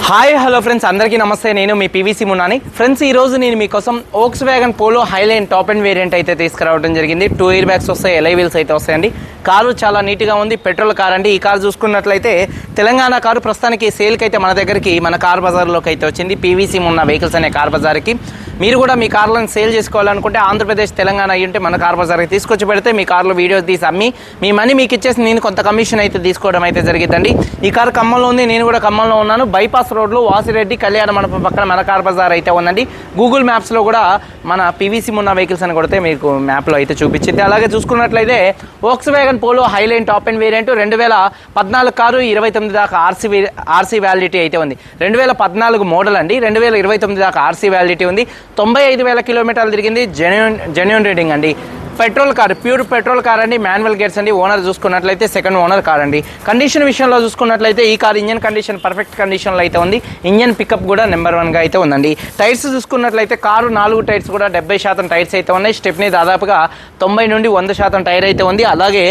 Hi hello friends, అందరికీ నమస్తే. నేను మీ పీవీసీ మున్నాని. ఫ్రెండ్స్, ఈరోజు నేను మీకోసం Volkswagen polo highline top and variant అయితే తీసుకురావడం జరిగింది. 2 ఎయిర్ బ్యాగ్స్ వస్తాయి, ఎలై వీల్స్ అయితే వస్తాయండి. కారు చాలా నీట్గా ఉంది, పెట్రోల్ కార్ అండి. ఈ కారు చూసుకున్నట్లయితే తెలంగాణ కారు ప్రస్తుతానికి సేల్కి అయితే మన దగ్గరికి మన కార్ బజార్లోకి అయితే వచ్చింది. పీవీసీ మున్నా వెహికల్స్ అనే కార్ బజార్కి మీరు కూడా మీ కార్లను సేల్ చేసుకోవాలనుకుంటే ఆంధ్రప్రదేశ్ తెలంగాణ అయ్యి ఉంటే మన కార్ బజార్కి తీసుకొచ్చి పెడితే మీ కార్లో వీడియోస్ తీసి అమ్మి మీ మనీ మీకు ఇచ్చేసి నేను కొంత కమిషన్ అయితే తీసుకోవడం అయితే జరిగిద్దండి. ఈ కారు ఖమ్మంలో ఉంది, నేను కూడా ఖమ్మంలో ఉన్నాను. బైపాస్ రోడ్లో వాసిరెడ్డి కళ్యాణ మండపం పక్కన మన కార్ బజార్ అయితే ఉందండి. గూగుల్ మ్యాప్స్లో కూడా మన పీవీసీ మున్నా వెహికల్స్ అని కొడితే మీకు మ్యాప్లో అయితే చూపించింది. అలాగే చూసుకున్నట్లయితే Volkswagen polo highline top and variant 2014 car 29 దాకా ఆర్సీ వ్యాలిడిటీ అయితే ఉంది. 2014 మోడల్ అండి. 2029 దాకా ఆర్సీ వ్యాలిడిటీ ఉంది. 95,000 కిలోమీటర్లు తిరిగింది. జెన్యూన్ రీడింగ్ అండి. Petrol car, pure petrol car అండి. మాన్యువల్ గేర్స్ అండి. ఓనర్ చూసుకున్నట్లయితే సెకండ్ ఓనర్ కార్ అండి. కండిషన్ విషయంలో చూసుకున్నట్లయితే ఈ కార్ ఇంజన్ కండిషన్ పర్ఫెక్ట్ కండిషన్లో అయితే ఉంది. ఇంజన్ పికప్ కూడా నెంబర్ 1గా అయితే ఉందండి. టైర్స్ చూసుకున్నట్లయితే కారు 4 టైర్స్ కూడా 70% టైర్స్ అయితే ఉన్నాయి. స్టెప్ని దాదాపుగా 90 నుండి 100% టైర్ అయితే ఉంది. అలాగే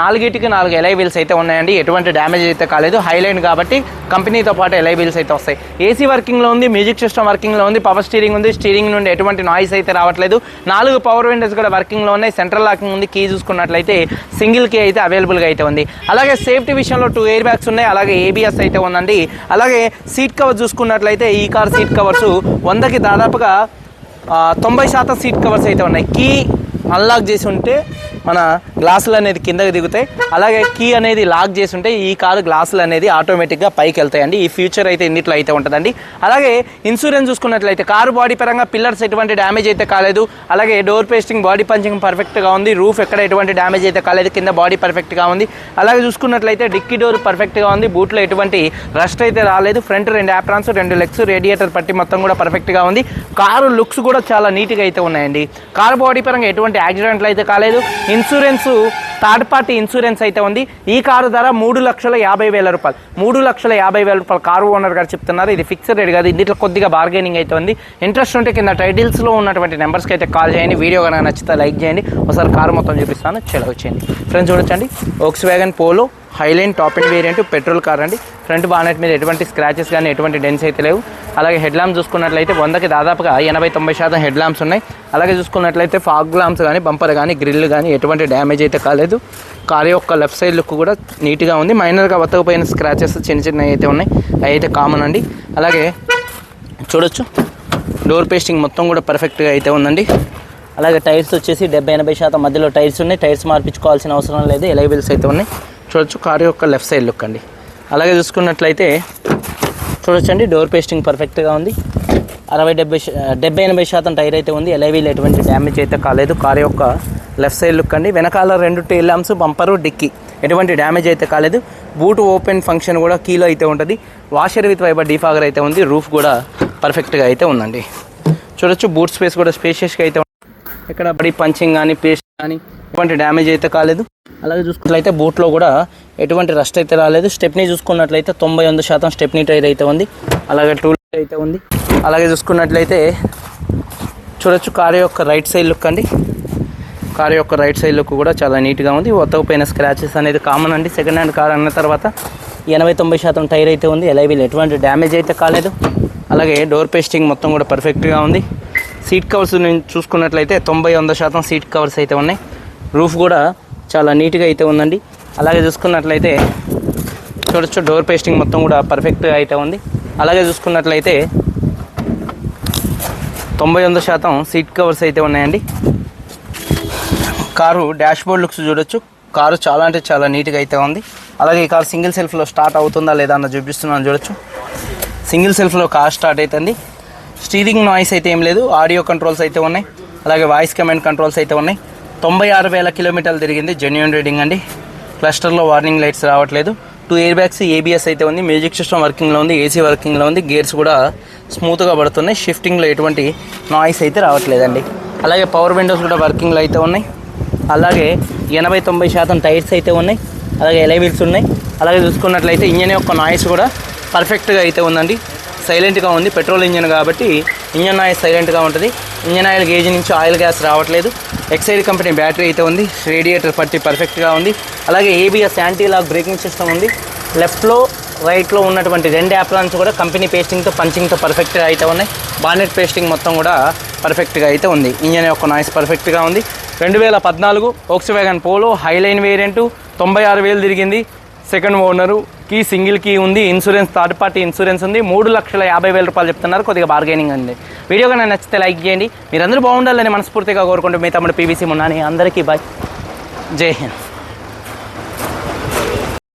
4 ఎలై వీల్స్ అయితే ఉన్నాయండి. ఎటువంటి డ్యామేజ్ అయితే కాలేదు. హైలైన్ కాబట్టి కంపెనీతో పాటు ఎలై వీల్స్ అయితే వస్తాయి. ఏసీ వర్కింగ్లో ఉంది, మ్యూజిక్ సిస్టమ్ వర్కింగ్లో ఉంది, పవర్ స్టీరింగ్ ఉంది. స్టీరింగ్ నుండి ఎటువంటి నాయిస్ అయితే రావట్లేదు. 4 పవర్ విండోస్ కూడా వర్కింగ్లో ఉన్నాయి. సెంట్రల్ లాకింగ్ ఉంది. కీ చూసుకున్నట్లయితే సింగిల్ కీ అయితే అవైలబుల్గా అయితే ఉంది. అలాగే సేఫ్టీ విషయంలో 2 ఎయిర్ బ్యాగ్స్ ఉన్నాయి. అలాగే ఏబిఎస్ అయితే ఉందండి. అలాగే సీట్ కవర్ చూసుకున్నట్లయితే ఈ కార్ సీట్ కవర్స్ 100కి దాదాపుగా 90% సీట్ కవర్స్ అయితే ఉన్నాయి. కీ అన్లాక్ చేసి ఉంటే మన గ్లాసులు అనేది కిందకి దిగుతాయి. అలాగే కీ అనేది లాక్ చేసి ఉంటే ఈ కారు గ్లాసులు అనేది ఆటోమేటిక్గా పైకి వెళ్తాయండి. ఈ ఫ్యూచర్ అయితే ఇన్నిట్లో అయితే ఉంటుందండి. అలాగే ఇన్సూరెన్స్ చూసుకున్నట్లయితే కారు బాడీ పరంగా పిల్లర్స్ ఎటువంటి డ్యామేజ్ అయితే కాలేదు. అలాగే డోర్ పేస్టింగ్, బాడీ పంచింగ్ పర్ఫెక్ట్గా ఉంది. రూఫ్ ఎక్కడ ఎటువంటి డ్యామేజ్ అయితే కాలేదు. కింద బాడీ పర్ఫెక్ట్గా ఉంది. అలాగే చూసుకున్నట్లయితే డిక్కీ డోర్ పర్ఫెక్ట్గా ఉంది. బూట్లో ఎటువంటి రస్ట్ అయితే రాలేదు. ఫ్రంట్ 2 యాప్రాన్స్, 2 లెగ్స్, రేడియేటర్ పట్టి మొత్తం కూడా పర్ఫెక్ట్గా ఉంది. కారు లుక్స్ కూడా చాలా నీట్గా అయితే ఉన్నాయండి. కారు బాడీ పరంగా ఎటువంటి యాక్సిడెంట్లు అయితే కాలేదు. ఇన్సూరెన్స్ థర్డ్ పార్టీ ఇన్సూరెన్స్ అయితే ఉంది. ఈ కారు ధర 3,50,000 రూపాయలు. 3,50,000 రూపాయలు కారు ఓనర్ గారు చెప్తున్నారు. ఇది ఫిక్స్డ్ రేట్ కాదు. ఇందులో కొద్దిగా బార్గెనింగ్ అయితే ఉంది. ఇంట్రెస్ట్ ఉంటే కింద టైటిల్స్లో ఉన్నటువంటి నెంబర్స్కి అయితే కాల్ చేయండి. వీడియో కనుక నచ్చితే లైక్ చేయండి. ఒకసారి కారు మొత్తం చూపిస్తాను, వచ్చేయండి. ఫ్రెండ్స్ చూడొచ్చండి, Volkswagen polo highline top and variant petrol car అండి. ఫ్రంట్ బానెట్ మీద ఎటువంటి స్క్రాచెస్ కానీ ఎటువంటి డెన్స్ అయితే లేవు. అలాగే హెడ్ ల్యాంప్స్ చూసుకున్నట్లయితే 100కి దాదాపుగా 80-90% హెడ్ ల్యాంప్స్ ఉన్నాయి. అలాగే చూసుకున్నట్లయితే ఫాగ్ ల్యాంప్స్ కానీ, బంపర్ కానీ, గ్రిల్ కానీ ఎటువంటి డ్యామేజ్ అయితే కాలేదు. కార్ యొక్క లెఫ్ట్ సైడ్ లుక్ కూడా నీట్గా ఉంది. మైనర్గా వత్తకపోయిన స్క్రాచెస్ చిన్న అయితే ఉన్నాయి, అవి అయితే కామన్ అండి. అలాగే చూడొచ్చు, డోర్ పేస్టింగ్ మొత్తం కూడా పర్ఫెక్ట్గా అయితే ఉందండి. అలాగే టైర్స్ వచ్చేసి 70-80% మధ్యలో టైర్స్ ఉన్నాయి. టైర్స్ మార్పించుకోవాల్సిన అవసరం లేదు. ఎలై వీల్స్ అయితే ఉన్నాయి. చూడొచ్చు కారు యొక్క లెఫ్ట్ సైడ్ లుక్ అండి. అలాగే చూసుకున్నట్లయితే చూడొచ్చండి, డోర్ పేస్టింగ్ పర్ఫెక్ట్గా ఉంది. 70-80% టైర్ అయితే ఉంది. ఎలై వీల్ ఎటువంటి డ్యామేజ్ అయితే కాలేదు. కారు యొక్క లెఫ్ట్ సైడ్ లుక్ అండి. వెనకాల 2 టైల్ ల్యాంప్స్, బంపరు, డిక్కీ ఎటువంటి డ్యామేజ్ అయితే కాలేదు. బూట్ ఓపెన్ ఫంక్షన్ కూడా కీలో అయితే ఉంటుంది. వాషర్ విత్ వైబర్ డీఫాగర్ అయితే ఉంది. రూఫ్ కూడా పర్ఫెక్ట్గా అయితే ఉందండి. చూడొచ్చు, బూట్ స్పేస్ కూడా స్పేషియస్గా అయితే ఉంది. ఇక్కడ బడి పంచింగ్ కానీ, పేస్ట్ కానీ ఎటువంటి డ్యామేజ్ అయితే కాలేదు. అలాగే చూసుకున్నట్లయితే బూట్లో కూడా ఎటువంటి రస్ట్ అయితే రాలేదు. స్టెప్నీ చూసుకున్నట్లయితే 91% స్టెప్నీ టైర్ అయితే ఉంది. అలాగే టూల్ అయితే ఉంది. అలాగే చూసుకున్నట్లయితే చూడొచ్చు, కారు యొక్క రైట్ సైడ్ లుక్ అండి. కారు యొక్క రైట్ సైడ్ లుక్ కూడా చాలా నీట్గా ఉంది. ఒత్తకపోయిన స్క్రాచెస్ అనేది కామన్ అండి. సెకండ్ హ్యాండ్ కార్ అన్న తర్వాత 80-90% టైర్ అయితే ఉంది. ఎలై వీల్ ఎటువంటి డ్యామేజ్ అయితే కాలేదు. అలాగే డోర్ పేస్టింగ్ మొత్తం కూడా పర్ఫెక్ట్గా ఉంది. సీట్ కవర్స్ చూసుకున్నట్లయితే 90-100% సీట్ కవర్స్ అయితే ఉన్నాయి. రూఫ్ కూడా చాలా నీట్గా అయితే ఉందండి. అలాగే చూసుకున్నట్లయితే చూడొచ్చు, డోర్ పేస్టింగ్ మొత్తం కూడా పర్ఫెక్ట్గా అయితే ఉంది. అలాగే చూసుకున్నట్లయితే 90-100% సీట్ కవర్స్ అయితే ఉన్నాయండి. కారు డాష్ బోర్డ్ లుక్స్ చూడొచ్చు. కారు చాలా అంటే చాలా నీట్గా అయితే ఉంది. అలాగే ఈ కారు సింగిల్ సెల్ఫ్లో స్టార్ట్ అవుతుందా లేదా అన్న చూపిస్తున్నాను. చూడొచ్చు, సింగిల్ సెల్ఫ్లో కార్ స్టార్ట్ అవుతుంది. స్టీరింగ్ నాయిస్ అయితే ఏం లేదు. ఆడియో కంట్రోల్స్ అయితే ఉన్నాయి. అలాగే వాయిస్ కమాండ్ కంట్రోల్స్ అయితే ఉన్నాయి. 96,000 కిలోమీటర్లు తిరిగింది. జెన్యూన్ రీడింగ్ అండి. క్లస్టర్లో వార్నింగ్ లైట్స్ రావట్లేదు. 2 ఎయిర్ బ్యాగ్స్, ఏబిఎస్ అయితే ఉంది. మ్యూజిక్ సిస్టమ్ వర్కింగ్లో ఉంది. ఏసీ వర్కింగ్లో ఉంది. గేర్స్ కూడా స్మూత్గా పడుతున్నాయి. షిఫ్టింగ్లో ఎటువంటి నాయిస్ అయితే రావట్లేదండి. అలాగే పవర్ విండోస్ కూడా వర్కింగ్లో అయితే ఉన్నాయి. అలాగే 80-90% టైర్స్ అయితే ఉన్నాయి. అలాగే ఎలై వీల్స్ ఉన్నాయి. అలాగే చూసుకున్నట్లయితే ఇంజన్ యొక్క నాయిస్ కూడా పర్ఫెక్ట్గా అయితే ఉందండి. సైలెంట్గా ఉంది. పెట్రోల్ ఇంజన్ కాబట్టి ఇంజన్ ఆయిల్ సైలెంట్గా ఉంటుంది. ఇంజన్ ఆయిల్ గేజ్ నుంచి ఆయిల్ గ్యాస్ రావట్లేదు. ఎక్సైడ్ కంపెనీ బ్యాటరీ అయితే ఉంది. రేడియేటర్ పట్టి పర్ఫెక్ట్గా ఉంది. అలాగే ABS anti lock braking system ఉంది. లెఫ్ట్లో రైట్లో ఉన్నటువంటి 2 యాప్రాన్స్ కూడా కంపెనీ పేస్టింగ్తో పంచింగ్తో పర్ఫెక్ట్గా అయితే ఉన్నాయి. బానెట్ పేస్టింగ్ మొత్తం కూడా పర్ఫెక్ట్గా అయితే ఉంది. ఇంజన్ యొక్క నాయిస్ పర్ఫెక్ట్గా ఉంది. 2014 వోక్స్వ్యాగన్ పోలో హైలైన్ వేరియంట్, 96,000 తిరిగింది. Second owner, key single key ఉంది. ఇన్సూరెన్స్ థర్డ్ పార్టీ ఇన్సూరెన్స్ ఉంది. 3,50,000 రూపాయలు చెప్తున్నారు. కొద్దిగా బార్గెనింగ్ ఉంది. వీడియో కానీ నచ్చితే లైక్ చేయండి. మీరందరూ బాగుండాలని మనస్ఫూర్తిగా కోరుకుంటూ మీ తమ్ముడు పీవీసీ మున్నాని. అందరికీ బాయ్, జై హింద్.